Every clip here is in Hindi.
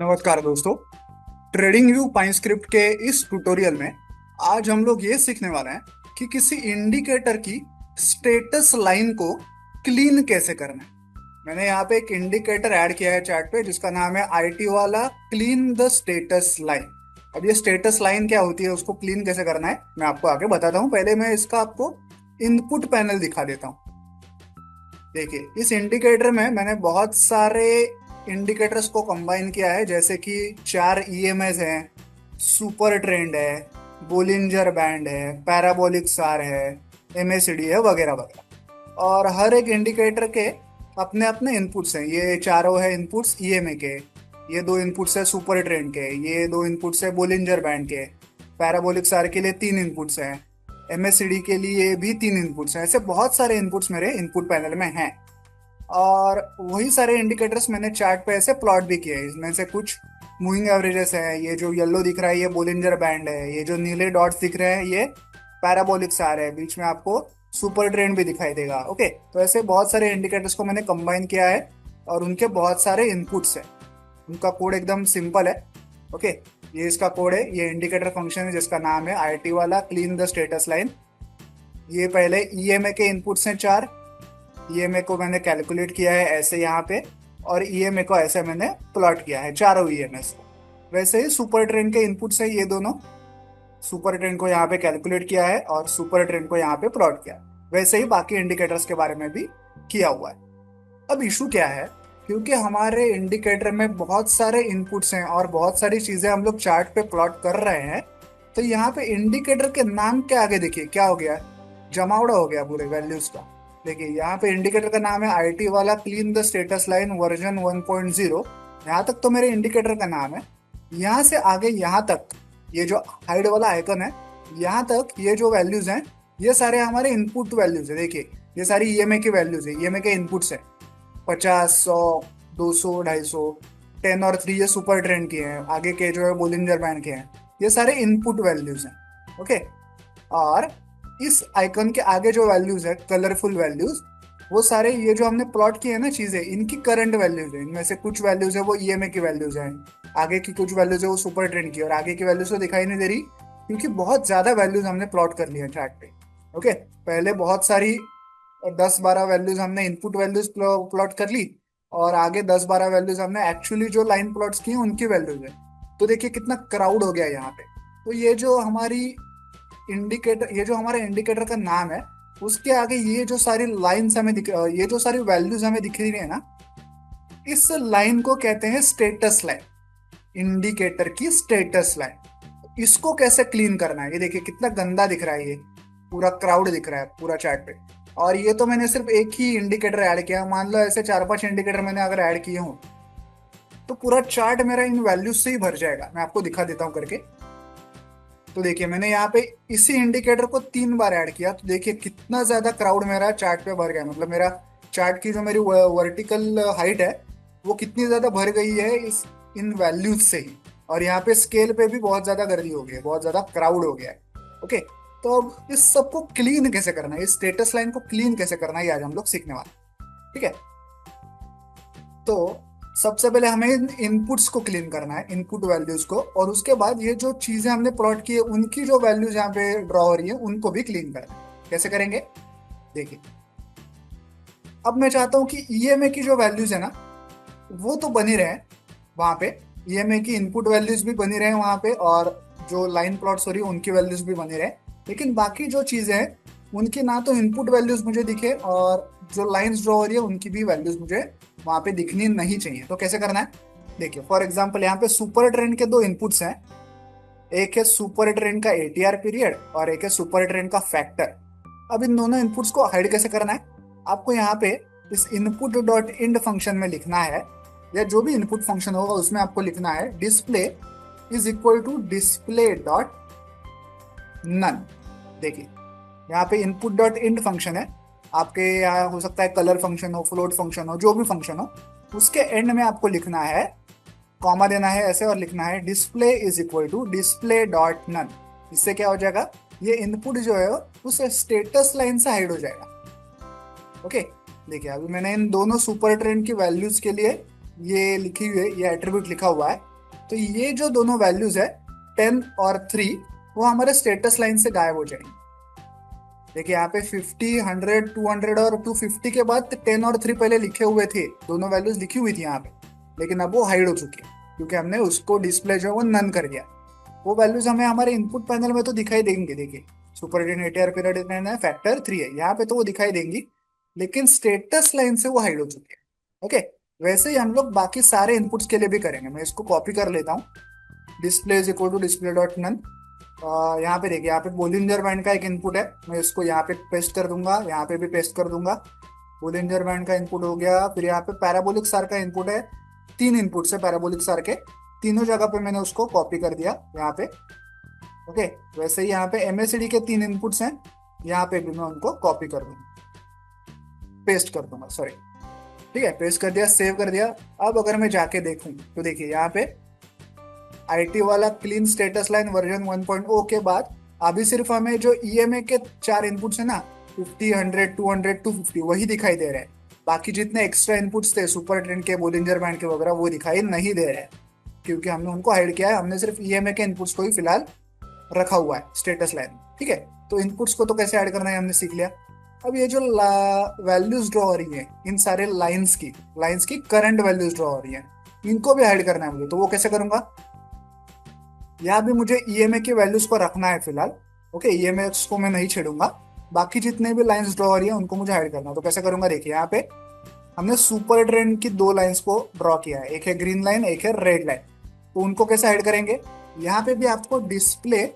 नमस्कार दोस्तों। ट्रेडिंग व्यू पाइनस्क्रिप्ट के इस ट्यूटोरियल में आज हम लोग ये सीखने वाले हैं कि किसी इंडिकेटर की स्टेटस लाइन को क्लीन कैसे करना है। मैंने यहाँ पे एक इंडिकेटर ऐड किया है चार्ट पे जिसका नाम है आईटी वाला क्लीन द स्टेटस लाइन। अब ये स्टेटस लाइन क्या होती है, उसको क्लीन कैसे करना है मैं आपको आगे बताता हूँ। पहले मैं इसका आपको इनपुट पैनल दिखा देता हूँ। देखिए, इस इंडिकेटर में मैंने बहुत सारे इंडिकेटर्स को कंबाइन किया है, जैसे कि 4 EMS हैं, सुपर ट्रेंड है, बोलिंजर बैंड है, पैराबोलिक सार है, MACD है, वगैरह वगैरह। और हर एक इंडिकेटर के अपने अपने इनपुट्स हैं। ये चारों है इनपुट्स EMA के, ये 2 इनपुट्स है सुपर ट्रेंड के, ये 2 इनपुट्स है बोलिंजर बैंड के, पैराबोलिक सार के लिए 3 इनपुट्स हैं, MACD के लिए भी 3 इनपुट्स हैं। ऐसे बहुत सारे इनपुट्स मेरे इनपुट पैनल में हैं। और वही सारे इंडिकेटर्स मैंने चार्ट पे ऐसे प्लॉट भी किए हैं। इसमें से कुछ मूविंग एवरेजेस है, ये जो येलो दिख रहा है ये बोलिंजर बैंड है, ये जो नीले डॉट्स दिख रहे हैं ये पैराबोलिक सार है, बीच में आपको सुपर ट्रेंड भी दिखाई देगा। ओके, तो ऐसे बहुत सारे इंडिकेटर्स को मैंने कंबाइन किया है और उनके बहुत सारे इनपुट्स है। उनका कोड एकदम सिंपल है। ओके, ये इसका कोड है। ये इंडिकेटर फंक्शन है जिसका नाम है आईटी वाला क्लीन द स्टेटस लाइन। ये पहले EMA के इनपुट्स हैं 4। EMA को मैंने कैलकुलेट किया है ऐसे यहाँ पे, और EMA को ऐसे मैंने प्लॉट किया है चारों EMS को। वैसे ही सुपर ट्रेंड के इनपुट्स है ये दोनों। सुपर ट्रेंड को यहाँ पे कैलकुलेट किया है और सुपर ट्रेंड को यहाँ पे प्लॉट किया है। वैसे ही बाकी इंडिकेटर्स के बारे में भी किया हुआ है। अब इशू क्या है, क्योंकि हमारे इंडिकेटर में बहुत सारे इनपुट्स हैं और बहुत सारी चीजें हम लोग चार्ट पे प्लॉट कर रहे हैं, तो यहाँ पे इंडिकेटर के नाम के आगे देखिए क्या हो गया, जमावड़ा हो गया पूरे वैल्यूज का। देखिए यहाँ पे इंडिकेटर का नाम है आईटी वाला clean the status line version 1.0। यहाँ तक तो मेरे इंडिकेटर का नाम है। यहाँ से आगे यहाँ तक ये जो हाइड वाला आइकन है, यहाँ तक ये जो वैल्यूज हैं ये सारे हमारे इनपुट वैल्यूज है। देखिए ये सारी EMA की वैल्यूज है, EMA के इनपुट्स है। 50, 100, 200, 250, 10 और 3 ये सुपर ट्रेंड के हैं। आगे के जो है बोलिंजर बैंड के हैं। ये सारे इनपुट वैल्यूज हैं। ओके, और इस आइकन के आगे जो वैल्यूज है कलरफुल वैल्यूज, वो सारे ये जो हमने प्लॉट किए हैं ना चीजें, इनकी करंट वैल्यूज है। इनमें से कुछ वैल्यूज है वो EMA की वैल्यूज है, आगे की कुछ वैल्यूज है वो सुपर ट्रेंड की, और आगे की वैल्यूज तो दिखाई नहीं दे रही क्योंकि बहुत ज्यादा वैल्यूज हमने प्लॉट कर ली है चार्ट पे। ओके, पहले बहुत सारी 10-12 वैल्यूज हमने इनपुट वैल्यूज प्लॉट कर ली, और आगे 10-12 वैल्यूज हमने एक्चुअली जो लाइन प्लॉट्स की हैं उनकी वैल्यूज है। तो देखिए कितना क्राउड हो गया यहाँ पे। तो ये जो हमारी इंडिकेटर, ये जो हमारा इंडिकेटर का नाम है, उसके आगे ये जो सारी लाइंस हमें ये जो सारी वैल्यूज हमें दिख रही है ना, इस लाइन को कहते हैं स्टेटस लाइन। इंडिकेटर की स्टेटस लाइन, इसको कैसे क्लीन करना है। ये देखिए कितना गंदा दिख रहा है, ये पूरा क्राउड दिख रहा है पूरा चार्ट पे। और ये तो मैंने सिर्फ एक ही इंडिकेटर ऐड किया, मान लो ऐसे 4-5 इंडिकेटर मैंने अगर ऐड किए हों तो पूरा चार्ट मेरा इन वैल्यूज से ही भर जाएगा। मैं आपको दिखा देता हूँ करके। तो देखिए मैंने यहाँ पे इसी इंडिकेटर को 3 बार ऐड किया, तो देखिए कितना ज्यादा क्राउड मेरा चार्ट पे भर गया। मतलब मेरा चार्ट की जो मेरी वर्टिकल हाइट है वो कितनी ज्यादा भर गई है इस इन वैल्यूज से ही। और यहाँ पे स्केल पे भी बहुत ज्यादा गर्दी हो गई है, बहुत ज्यादा क्राउड हो गया है। ओके, तो अब इस सबको क्लीन कैसे करना है, इस स्टेटस लाइन को क्लीन कैसे करना है, ये आज हम लोग सीखने वाले हैं। ठीक है, तो सबसे पहले हमें इनपुट्स को क्लीन करना है, इनपुट वैल्यूज को, और उसके बाद ये जो चीजें हमने प्लॉट की है उनकी जो वैल्यूज यहाँ पे ड्रॉ हो रही है उनको भी क्लीन करना है। कैसे करेंगे देखिए। अब मैं चाहता हूँ कि EMA की जो वैल्यूज है ना वो तो बनी रहे वहां पे, EMA की इनपुट वैल्यूज भी बनी रहे वहां पे, और जो लाइन प्लॉट्स हो रही है उनकी वैल्यूज भी बनी रहे। लेकिन बाकी जो चीजें हैं उनकी ना तो इनपुट वैल्यूज मुझे दिखे, और जो लाइंस ड्रॉ हो रही है उनकी भी वैल्यूज मुझे वहां पे दिखनी नहीं चाहिए। तो कैसे करना है देखिए। फॉर एग्जाम्पल यहाँ पे सुपर ट्रेंड के 2 इनपुट्स हैं। एक है सुपर ट्रेंड का ATR पीरियड और एक है सुपर ट्रेंड का फैक्टर। अब इन दोनों इनपुट्स को हाइड कैसे करना है, आपको यहाँ पे इस इनपुट डॉट इंड फंक्शन में लिखना है, या जो भी इनपुट फंक्शन होगा उसमें आपको लिखना है display is equal to display dot none. देखिए यहाँ पे इनपुट डॉट इंड फंक्शन है, आपके यहाँ हो सकता है कलर फंक्शन हो, फ्लोट फंक्शन हो, जो भी फंक्शन हो, उसके एंड में आपको लिखना है, कॉमा देना है ऐसे, और लिखना है display is equal to display dot none. इससे क्या हो जाएगा, ये इनपुट जो है उस स्टेटस लाइन से हाइड हो जाएगा। ओके, देखिए अभी मैंने इन दोनों सुपर ट्रेंड की वैल्यूज के लिए ये लिखी हुई है, ये एट्रीब्यूट लिखा हुआ है। तो ये जो दोनों वैल्यूज है 10 और 3, वो हमारे स्टेटस लाइन से गायब हो जाएंगे। देखिए यहाँ पे 50, 100, 200 और 250 के बाद 10 और 3 पहले लिखे हुए थे, दोनों वैल्यूज लिखी हुई थी यहाँ पे, लेकिन अब वो हाइड हो चुकी है क्योंकि हमने उसको डिस्प्ले जो है वो नन कर दिया। वो वैल्यूज हमें हमारे इनपुट पैनल में तो दिखाई देंगे। देखिए सुपर एटीआर पीरियड है, फैक्टर 3 है, यहाँ पे तो वो दिखाई देंगी, लेकिन स्टेटस लाइन से वो हाइड हो चुकी है। ओके, वैसे ही हम लोग बाकी सारे इनपुट्स के लिए भी करेंगे। मैं इसको कॉपी कर लेता हूँ। Display is equal to display dot none. यहाँ पे देखिए, यहाँ पे बोलिंजर बैंड का एक इनपुट है, मैं इसको यहाँ पे पेस्ट कर दूंगा, यहाँ पे भी पेस्ट कर दूंगा। बोलिंजर बैंड का इनपुट हो गया। फिर यहाँ पे पैराबोलिक सार का इनपुट है, 3 इनपुट्स है पैराबोलिक सार के, तीनों जगह पे मैंने उसको कॉपी कर दिया यहाँ पे। ओके, वैसे ही यहाँ पे एमएसडी के 3 इनपुट्स हैं, यहाँ पे भी मैं उनको कॉपी कर दूंगा, पेस्ट कर दूंगा, सॉरी। ठीक है, पेस्ट कर दिया, सेव कर दिया। अब अगर मैं जाके देखूं तो देखिए यहाँ पे आईटी वाला क्लीन स्टेटस लाइन वर्जन 1.0 के बाद अभी सिर्फ हमें जो ईएमए के 4 इनपुट्स है ना, 50, 100, 200, 250, वही दिखाई दे रहे हैं। बाकी जितने एक्स्ट्रा इनपुट्स थे सुपर ट्रेंड के, बोलिंजर बैंड के वगैरह, वो दिखाई नहीं दे रहे हैं क्योंकि हमने उनको हाइड किया है। हमने सिर्फ ईएमए के इनपुट्स को ही फिलहाल रखा हुआ है स्टेटस लाइन। ठीक है, तो इनपुट्स को तो कैसे ऐड करना है हमने सीख लिया। अब ये जो वैल्यूज ड्रॉ हो रही है, इन सारे लाइंस की करंट वैल्यूज ड्रॉ हो रही है, इनको भी हाइड करना है मुझे। तो वो कैसे करूंगा, यहाँ भी मुझे ईएमए की वैल्यूज को रखना है फिलहाल। ओके, ईएमए को मैं नहीं छेड़ूंगा, बाकी जितने भी लाइंस ड्रॉ हो रही है उनको मुझे हाइड करना है। तो कैसे करूंगा, देखिए यहाँ पे हमने सुपर ट्रेंड की 2 लाइंस को ड्रॉ किया है, एक है ग्रीन लाइन, एक है रेड लाइन। तो उनको कैसे हाइड करेंगे, यहाँ पे भी आपको display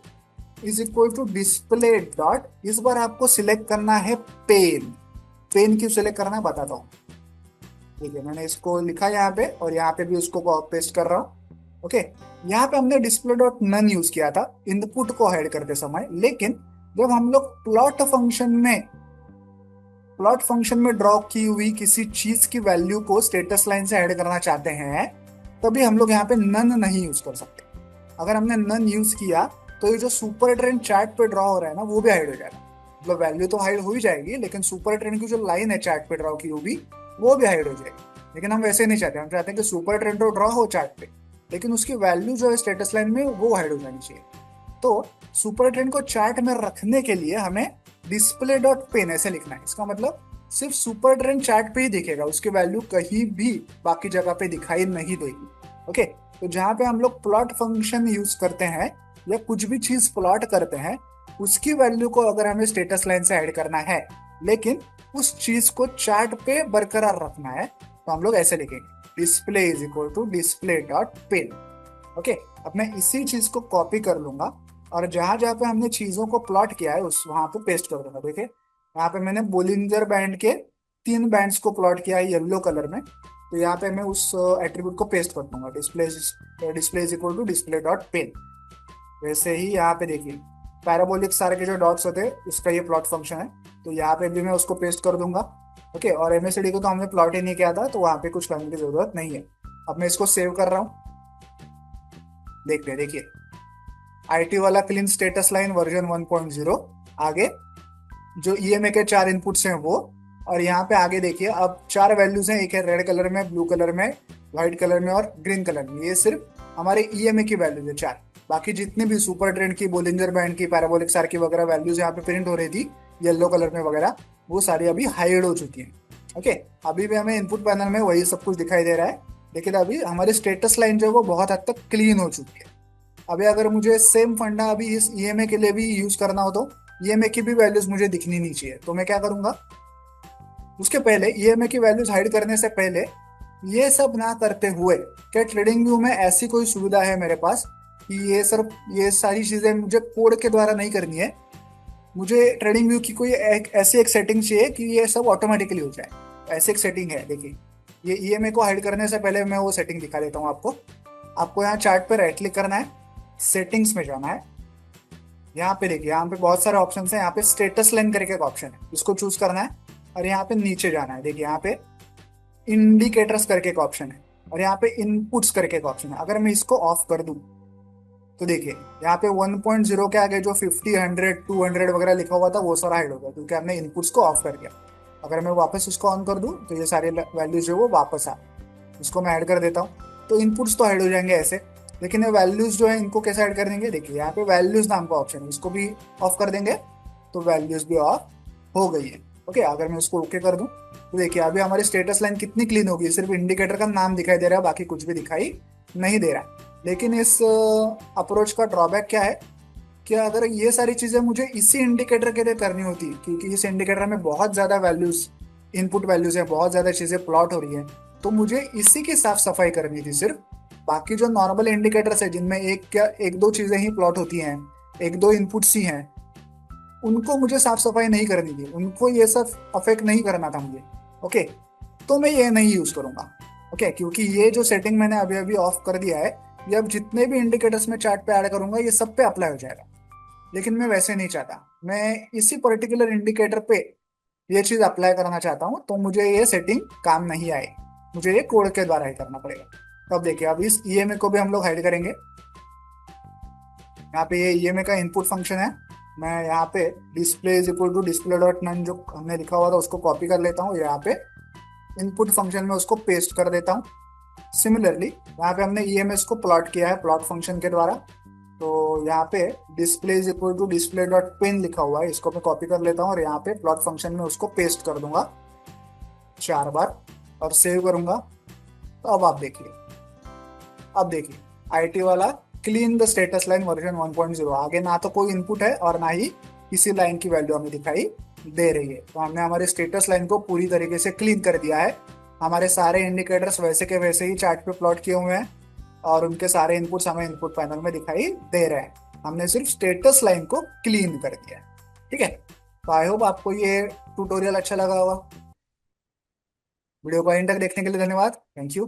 is equal to display dot, इस बार आपको सिलेक्ट करना है पेन। पेन क्यों सिलेक्ट करना है बताता हूँ। ठीक है, मैंने इसको लिखा यहाँ पे और यहाँ पे भी उसको पेस्ट कर रहा हूँ। ओके, यहाँ पे हमने डिस्प्ले डॉट नन यूज किया था इनपुट को हाइड करते समय, लेकिन जब हम लोग प्लॉट फंक्शन में ड्रॉ की हुई किसी चीज की वैल्यू को स्टेटस लाइन से ऐड करना चाहते हैं, तभी हम लोग यहाँ पे नन नहीं यूज कर सकते। अगर हमने नन यूज किया तो ये जो सुपर ट्रेंड चार्ट पे ड्रॉ हो रहा है ना, वो भी हाइड हो जाएगा। मतलब वैल्यू तो हाइड हो ही जाएगी, लेकिन सुपर ट्रेंड की जो लाइन है चार्ट पे ड्रॉ की हुई, वो भी हाइड हो जाएगी। लेकिन हम वैसे नहीं चाहते, हम चाहते हैं कि सुपर ट्रेंड तो ड्रॉ हो चार्ट पे, लेकिन उसकी वैल्यू जो है स्टेटस लाइन में वो हाइड हो जानी चाहिए। तो सुपर ट्रेंड को चार्ट में रखने के लिए हमें डिस्प्ले डॉट पेन ऐसे लिखना है। इसका मतलब सिर्फ सुपर ट्रेंड चार्ट पे ही दिखेगा, उसकी वैल्यू कहीं भी बाकी जगह पे दिखाई नहीं देगी। ओके, तो जहां पे हम लोग प्लॉट फंक्शन यूज करते हैं या कुछ भी चीज प्लॉट करते हैं, उसकी वैल्यू को अगर हमें स्टेटस लाइन से ऐड करना है, लेकिन उस चीज को चार्ट पे बरकरार रखना है, तो हम लोग ऐसे लिखेंगे, display is equal to display dot pen. Okay, अब मैं इसी चीज को कॉपी कर लूंगा और जहां जहां पे हमने चीजों को प्लॉट किया है उस वहां पे पेस्ट कर दूंगा। देखिए यहाँ पे मैंने बोलिंजर बैंड के 3 बैंड्स को प्लॉट किया है येलो कलर में, तो यहाँ पे मैं उस एट्रीब्यूट को पेस्ट कर दूंगा, display is equal to display dot pen. वैसे ही यहाँ पे देखिए पैराबोलिक सारे के जो डॉट्स होते हैं उसका ये प्लॉट फंक्शन है, तो यहाँ पे भी मैं उसको पेस्ट कर दूंगा। ओके, और एमएसडी को तो हमने प्लॉट ही नहीं किया था, तो वहां पे कुछ करने की जरूरत नहीं है। अब मैं इसको सेव कर रहा हूँ। देखिए आईटी वाला क्लीन स्टेटस लाइन वर्जन 1.0, आगे जो ईएमए के 4 इनपुट्स हैं वो, और यहाँ पे आगे देखिए अब 4 वैल्यूज हैं, एक है रेड कलर में, ब्लू कलर में, व्हाइट कलर में और ग्रीन कलर में। ये सिर्फ हमारे ईएमए की वैल्यूज है 4। बाकी जितनी भी सुपर ट्रेंड की, बोलिंजर बैंड की, पैराबोलिक सार की वगैरह वैल्यूज यहाँ पे प्रिंट हो रही थी येलो कलर में वगैरह, वो सारी अभी हाइड हो चुकी है। ओके, अभी भी हमें इनपुट पैनल में वही सब कुछ दिखाई दे रहा है, लेकिन अभी हमारी स्टेटस लाइन जो है वो बहुत हद तक क्लीन हो चुकी है। अभी अगर मुझे सेम फंडा अभी इस ईएमए के लिए भी यूज करना हो, तो ईएमए की भी वैल्यूज मुझे दिखनी नहीं चाहिए। तो मैं क्या करूंगा, उसके पहले ईएमए की वैल्यूज हाइड करने से पहले ये सब ना करते हुए, क्या ट्रेडिंग व्यू में ऐसी कोई सुविधा है मेरे पास कि ये सारी चीजें मुझे कोड के द्वारा नहीं करनी है, मुझे ट्रेडिंग व्यू की कोई ऐसी एक सेटिंग चाहिए कि ये सब ऑटोमेटिकली हो जाए। ऐसी एक सेटिंग है, देखिए ये ईएमए को हाइड करने से पहले मैं वो सेटिंग दिखा देता हूँ आपको यहाँ चार्ट पर राइट क्लिक करना है, सेटिंग्स में जाना है। यहाँ पे देखिए, यहाँ पे बहुत सारे ऑप्शन है, यहाँ पे स्टेटस लाइन करके एक ऑप्शन है, इसको चूज करना है और यहाँ पे नीचे जाना है। देखिए यहाँ पे इंडिकेटर्स करके एक ऑप्शन है और यहाँ पे इनपुट्स करके एक ऑप्शन है। अगर मैं इसको ऑफ कर दूं तो देखिए यहाँ पे 1.0 के आगे जो 50, 100, 200 वगैरह लिखा हुआ था वो सारा हाइड हो गया क्योंकि हमने इनपुट्स को ऑफ कर दिया। अगर मैं वापस इसको ऑन कर दूं तो ये सारे वैल्यूज जो वो वापस आ, इसको मैं ऐड कर देता हूँ, तो इनपुट्स तो हाइड हो जाएंगे ऐसे। लेकिन ये वैल्यूज जो है इनको कैसे ऐड कर देंगे, देखिए यहाँ पे वैल्यूज नाम का ऑप्शन है, इसको भी ऑफ कर देंगे तो वैल्यूज भी ऑफ हो गई है। ओके, अगर मैं उसको ओके कर दूं तो देखिए अभी हमारी स्टेटस लाइन कितनी क्लीन होगी, सिर्फ इंडिकेटर का नाम दिखाई दे रहा है, बाकी कुछ भी दिखाई नहीं दे रहा है। लेकिन इस अप्रोच का ड्रॉबैक क्या है कि अगर ये सारी चीजें मुझे इसी इंडिकेटर के लिए करनी होती, क्योंकि इस इंडिकेटर में बहुत ज्यादा वैल्यूज, इनपुट वैल्यूज है, बहुत ज्यादा चीजें प्लॉट हो रही है, तो मुझे इसी की साफ सफाई करनी थी सिर्फ। बाकी जो नॉर्मल इंडिकेटर्स है जिनमें एक या एक दो चीजें ही प्लॉट होती हैं, एक दो इनपुट्स ही हैं, उनको मुझे साफ सफाई नहीं करनी थी, उनको ये सब अफेक्ट नहीं करना था मुझे। ओके, तो मैं ये नहीं यूज करूंगा। ओके, क्योंकि ये जो सेटिंग मैंने अभी अभी ऑफ कर दिया है, ये अब जितने भी इंडिकेटर्स में चार्ट पे ऐड करूंगा ये सब पे अप्लाई हो जाएगा। लेकिन मैं वैसे नहीं चाहता, मैं इसी पर्टिकुलर इंडिकेटर पे ये चीज अप्लाई करना चाहता हूँ, तो मुझे ये सेटिंग काम नहीं आए, मुझे ये कोड के द्वारा ही करना पड़ेगा। तो अब देखिए, अब इस ईएमए को भी हम लोग हाइड करेंगे। यहाँ पे ये ईएमए का इनपुट फंक्शन है, मैं यहाँ पे display is equal to display dot none जो हमने लिखा हुआ था उसको कॉपी कर लेता हूँ, यहाँ पे इनपुट फंक्शन में उसको पेस्ट कर देता हूँ। सिमिलरली यहाँ पे हमने ईएमएस को प्लॉट किया है प्लॉट फंक्शन के द्वारा, तो यहाँ पे display is equal to display dot pin लिखा हुआ है, इसको मैं कॉपी कर लेता हूँ और यहाँ पे प्लॉट फंक्शन में उसको पेस्ट कर दूंगा 4 बार और सेव करूंगा। तो अब देखिए आईटी वाला clean the status line version 1.0, आगे ना तो कोई इनपुट है और ना ही किसी लाइन की वैल्यू हमें दिखाई दे रही है। तो हमने हमारे स्टेटस लाइन को पूरी तरीके से क्लीन कर दिया है, हमारे सारे इंडिकेटर्स वैसे के वैसे ही चार्ट पे प्लॉट किए हुए हैं और उनके सारे इनपुट्स हमें इनपुट पैनल में दिखाई दे रहे हैं। हमने सिर्फ स्टेटस लाइन को क्लीन कर दिया है। ठीक है, तो आई होप आपको ये ट्यूटोरियल अच्छा लगा होगा। वीडियो को एंड तक देखने के लिए धन्यवाद, थैंक यू।